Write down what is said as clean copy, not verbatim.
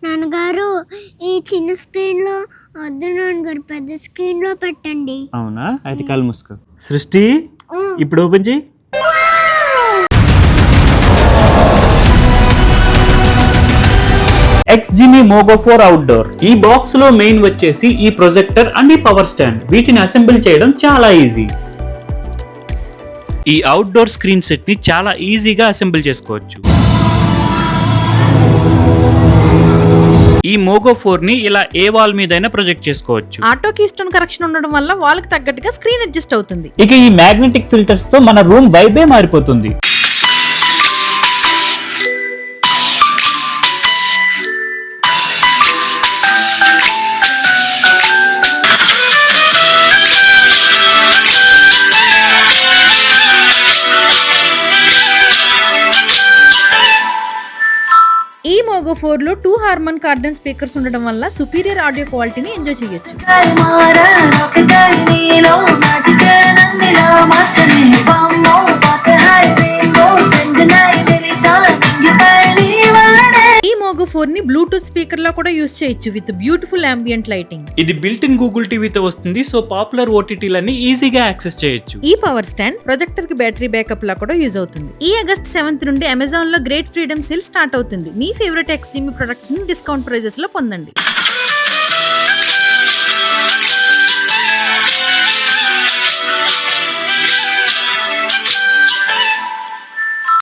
నాన్నగారు ఈ చిన్న స్క్రీన్ లో వద్దు నాన్నగారు, పెద్ద స్క్రీన్ లో పెట్టండి. అవునా, అయితే కళ్ళు మూసుకో. సృష్టి ఇప్పుడు ఓపెన్ చేయి. XGMI Mogo 4 outdoor. ఈ బాక్స్ లో మెయిన్ వచ్చేసి ఈ ప్రొజెక్టర్ అండ్ ఈ పవర్ స్టాండ్. వీటిని అసెంబుల్ చేయడం చాలా ఈజీ. ఈ అవుట్డోర్ స్క్రీన్ సెట్ ని చాలా ఈజీగా అసెంబుల్ చేసుకోవచ్చు. ఈ మోగో 4 ని ఇలా ఏ వాల్ మీదైనా ప్రొజెక్ట్ చేసుకోవచ్చు. ఆటో కీస్టోన్ కరెక్షన్ ఉండడం వల్ల వాల్ కి తగ్గట్టుగా స్క్రీన్ అడ్జస్ట్ అవుతుంది. ఇక ఈ మ్యాగ్నెటిక్ ఫిల్టర్స్ తో మన రూమ్ వైబే మారిపోతుంది. ఈ మోగో 4 లో 2 హార్మన్ కార్డన్ స్పీకర్స్ ఉండడం వల్ల సుపీరియర్ ఆడియో క్వాలిటీని ఎంజాయ్ చేయొచ్చు. ఈ మోగో 4 ని బ్లూటూత్ స్పీకర్ లో కూడా యూస్ చేయొచ్చు విత్ బ్యూటిఫుల్ అంబియంట్ లైటింగ్. ఇది బిల్ట్ ఇన్ గూగుల్ టీవీతో వస్తుంది, సో పాపులర్ ఓటీటీలన్నీ ఈజీగా యాక్సెస్ చేయొచ్చు. ఈ పవర్ స్టాండ్ ప్రొజెక్టర్ కి బ్యాటరీ బ్యాకప్ లా కూడా యూజ్ అవుతుంది. ఈ ఆగస్ట్ 7th నుండి అమెజాన్ లో గ్రేట్ ఫ్రీడమ్ సేల్ స్టార్ట్ అవుతుంది. మీ ఫేవరెట్ XGMI ప్రొడక్ట్స్ ని డిస్కౌంట్ ప్రైజెస్ లో పొందండి.